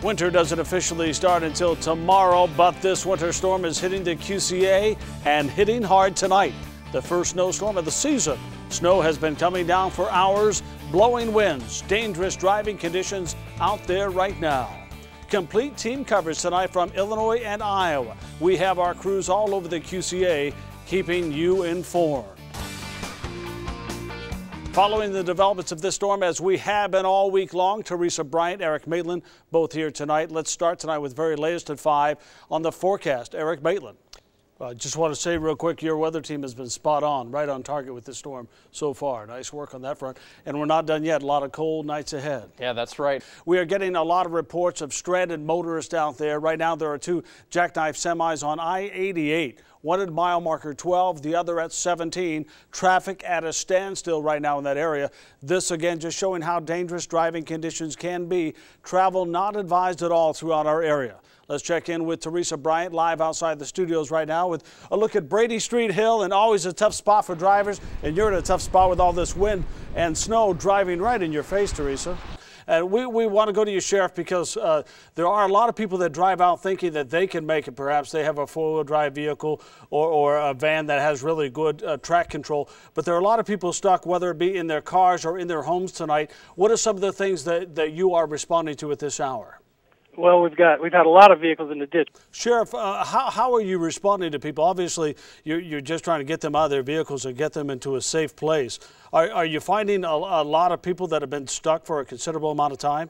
Winter doesn't officially start until tomorrow, but this winter storm is hitting the QCA and hitting hard tonight. The first snowstorm of the season. Snow has been coming down for hours, blowing winds, dangerous driving conditions out there right now. Complete team coverage tonight from Illinois and Iowa. We have our crews all over the QCA keeping you informed. Following the developments of this storm, as we have been all week long, Teresa Bryant, Eric Maitland, both here tonight. Let's start tonight with very latest at 5 on the forecast. Eric Maitland. Just want to say real quick, your weather team has been spot on, right on target with this storm so far. Nice work on that front. And we're not done yet. A lot of cold nights ahead. Yeah, that's right. We are getting a lot of reports of stranded motorists out there. Right now, there are 2 jackknife semis on I-88. One at mile marker 12, the other at 17. Traffic at a standstill right now in that area. This again just showing how dangerous driving conditions can be. Travel not advised at all throughout our area. Let's check in with Teresa Bryant live outside the studios right now with a look at Brady Street Hill, and always a tough spot for drivers. And you're in a tough spot with all this wind and snow driving right in your face, Teresa. And we want to go to you, Sheriff, because there are a lot of people that drive out thinking that they can make it. Perhaps they have a four-wheel drive vehicle or a van that has really good track control. But there are a lot of people stuck, whether it be in their cars or in their homes tonight. What are some of the things that you are responding to at this hour? Well, we've had a lot of vehicles in the ditch. Sheriff, how are you responding to people? Obviously, you're just trying to get them out of their vehicles and get them into a safe place. Are you finding a lot of people that have been stuck for a considerable amount of time?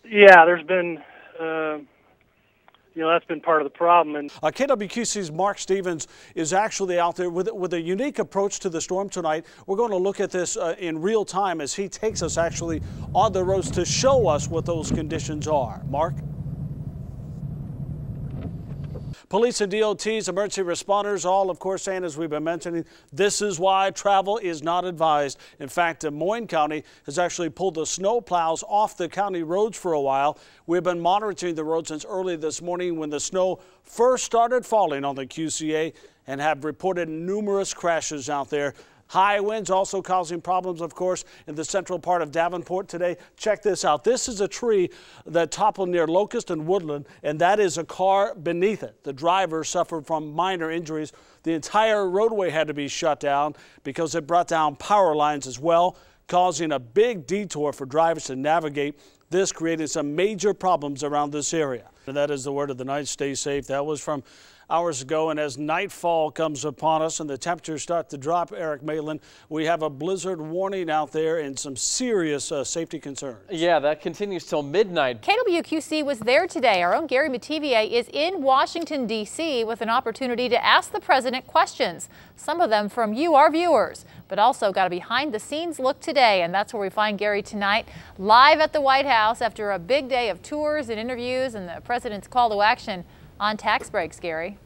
Yeah, there's been, that's been part of the problem. And KWQC's Mark Stevens is actually out there with a unique approach to the storm tonight. We're going to look at this in real time as he takes us actually on the roads to show us what those conditions are. Mark? Police and DOTs, emergency responders, all of course saying, as we've been mentioning, this is why travel is not advised. In fact, Des Moines County has actually pulled the snow plows off the county roads for a while. We've been monitoring the road since early this morning when the snow first started falling on the QCA and have reported numerous crashes out there. High winds also causing problems, of course, in the central part of Davenport today. Check this out. This is a tree that toppled near Locust and Woodland, and that is a car beneath it. The driver suffered from minor injuries. The entire roadway had to be shut down because it brought down power lines as well, causing a big detour for drivers to navigate. This created some major problems around this area. And that is the word of the night. Stay safe. That was from hours ago, and as nightfall comes upon us and the temperatures start to drop, Eric Maitland, we have a blizzard warning out there and some serious safety concerns. Yeah, that continues till midnight. KWQC was there today. Our own Gary METIVIER is in Washington, D.C. with an opportunity to ask the president questions, some of them from you, our viewers, but also got a behind-the-scenes look today, and that's where we find Gary tonight, live at the White House after a big day of tours and interviews and the president's call to action on tax breaks, Gary.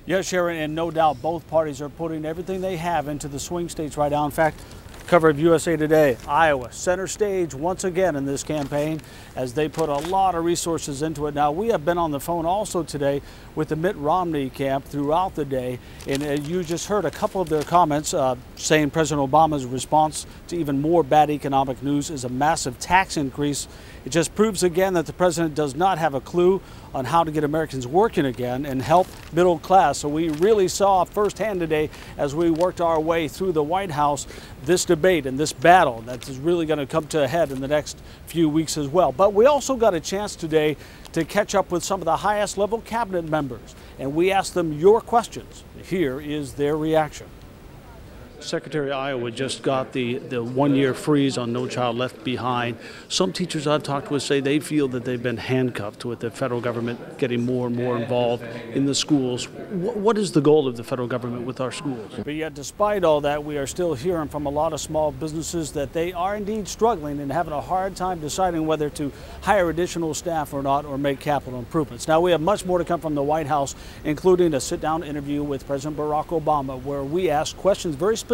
Yes, Sharon, and no doubt both parties are putting everything they have into the swing states right now. In fact, cover of USA Today, Iowa, center stage once again in this campaign as they put a lot of resources into it. Now, we have been on the phone also today with the Mitt Romney camp throughout the day, and you just heard a couple of their comments saying President Obama's response to even more bad economic news is a massive tax increase. It just proves again that the president does not have a clue on how to get Americans working again and help middle class. So we really saw firsthand today as we worked our way through the White House this debate and this battle that is really going to come to a head in the next few weeks as well. But we also got a chance today to catch up with some of the highest level cabinet members, and we asked them your questions. Here is their reaction. Secretary of Iowa just got the one-year freeze on No Child Left Behind. Some teachers I've talked with say they feel that they've been handcuffed with the federal government getting more and more involved in the schools. What is the goal of the federal government with our schools? But yet, despite all that, we are still hearing from a lot of small businesses that they are indeed struggling and having a hard time deciding whether to hire additional staff or not, or make capital improvements. Now, we have much more to come from the White House, including a sit-down interview with President Barack Obama, where we ask questions very specific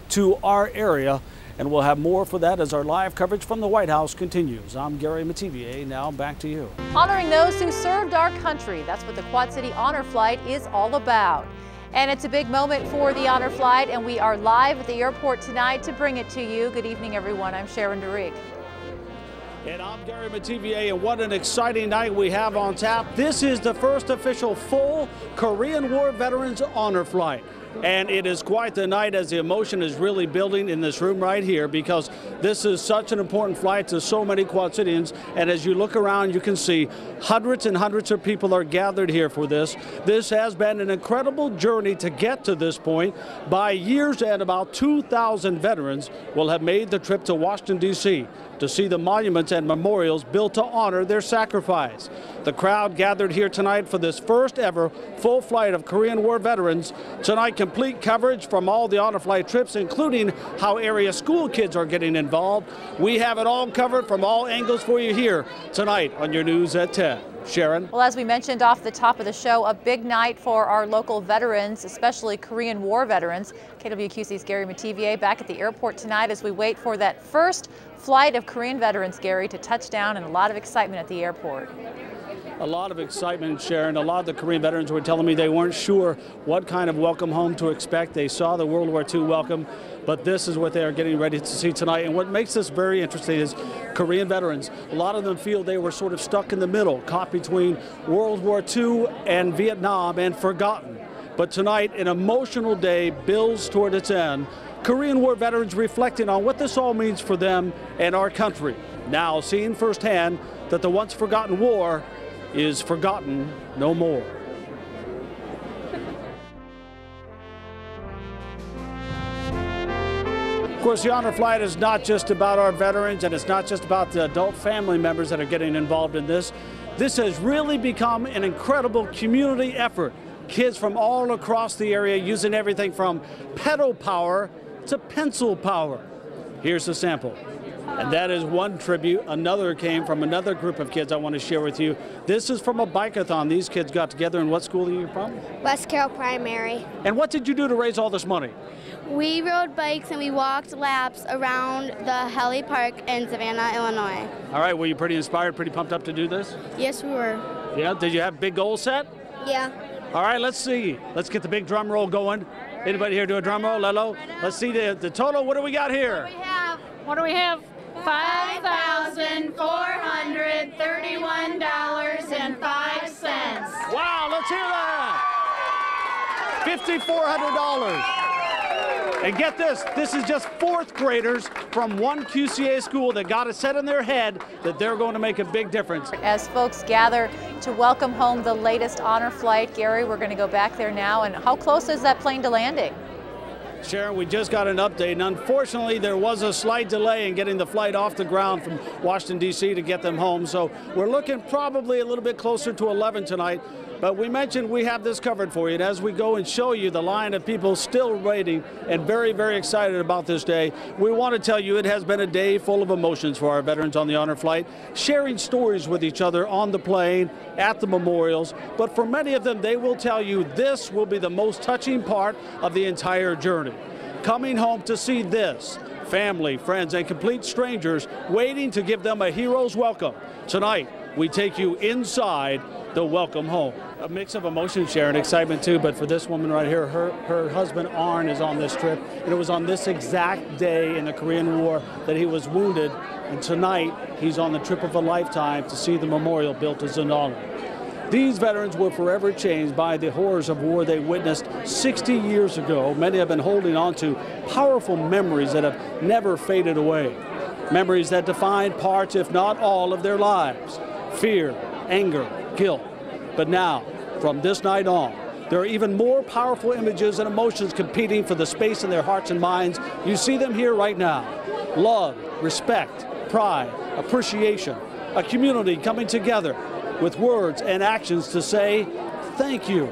to our area, and we'll have more for that as our live coverage from the White House continues. I'm Gary METIVIER. Now back to you. Honoring those who served our country. That's what the Quad City Honor Flight is all about. And it's a big moment for the Honor Flight, and we are live at the airport tonight to bring it to you. Good evening, everyone. I'm Sharon DeRieg. And I'm Gary METIVIER, and what an exciting night we have on tap. This is the first official full Korean War Veterans Honor Flight. And it is quite the night as the emotion is really building in this room right here, because this is such an important flight to so many Quad Cityans. And as you look around, you can see hundreds and hundreds of people are gathered here for this. This has been an incredible journey to get to this point. By year's end, about 2,000 veterans will have made the trip to Washington, D.C. to see the monuments and memorials built to honor their sacrifice. The crowd gathered here tonight for this first ever full flight of Korean War veterans. Tonight, complete coverage from all the honor flight trips, including how area school kids are getting involved. We have it all covered from all angles for you here tonight on your News at 10. Sharon? Well, as we mentioned off the top of the show, a big night for our local veterans, especially Korean War veterans. KWQC's Gary METIVIER back at the airport tonight as we wait for that first flight of Korean veterans, Gary, to touch down, and a lot of excitement at the airport. A lot of excitement, Sharon. A lot of the Korean veterans were telling me they weren't sure what kind of welcome home to expect. They saw the World War II welcome, but this is what they are getting ready to see tonight. And what makes this very interesting is Korean veterans, a lot of them feel they were sort of stuck in the middle, caught between World War II and Vietnam and forgotten. But tonight, an emotional day builds toward its end. Korean War veterans reflecting on what this all means for them and our country. Now seeing firsthand that the once forgotten war is forgotten no more. Of course, the honor flight is not just about our veterans, and it's not just about the adult family members that are getting involved in this. This has really become an incredible community effort. Kids from all across the area using everything from pedal power to pencil power. Here's a sample. And that is one tribute. Another came from another group of kids I want to share with you. This is from a bike-a-thon. These kids got together. And what school are you from? West Carroll Primary. And what did you do to raise all this money? We rode bikes and we walked laps around the Helly Park in Savannah, Illinois. All right, were you pretty inspired, pretty pumped up to do this? Yes, we were. Yeah, did you have big goals set? Yeah. All right, let's see. Let's get the big drum roll going. Anybody here do a drum roll, Lelo? Let's see the total. What do we got here? What do we have? $5,431.05. Wow, let's hear that. $5,400. And get this is just fourth graders from one QCA school that got it set in their head that they're going to make a big difference. As folks gather to welcome home the latest honor flight, Gary, we're going to go back there now. And how close is that plane to landing? Sharon, we just got an update, and unfortunately there was a slight delay in getting the flight off the ground from Washington, D.C. to get them home. So we're looking probably a little bit closer to 11 tonight. But we mentioned we have this covered for you, and as we go and show you the line of people still waiting and very, very excited about this day, we want to tell you it has been a day full of emotions for our veterans on the honor flight, sharing stories with each other on the plane, at the memorials. But for many of them, they will tell you this will be the most touching part of the entire journey. Coming home to see this, family, friends, and complete strangers waiting to give them a hero's welcome. Tonight, we take you inside the welcome home. A mix of emotions, Sharon, excitement too, but for this woman right here, her husband Arn is on this trip, and it was on this exact day in the Korean War that he was wounded, and tonight he's on the trip of a lifetime to see the memorial built as an honor. These veterans were forever changed by the horrors of war they witnessed 60 years ago. Many have been holding on to powerful memories that have never faded away. Memories that defined parts, if not all, of their lives. Fear, anger, guilt. But now, from this night on, there are even more powerful images and emotions competing for the space in their hearts and minds. You see them here right now. Love, respect, pride, appreciation, a community coming together with words and actions to say thank you.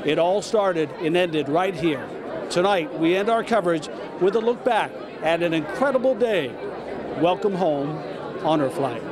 It all started and ended right here. Tonight, we end our coverage with a look back at an incredible day. Welcome home, honor flight.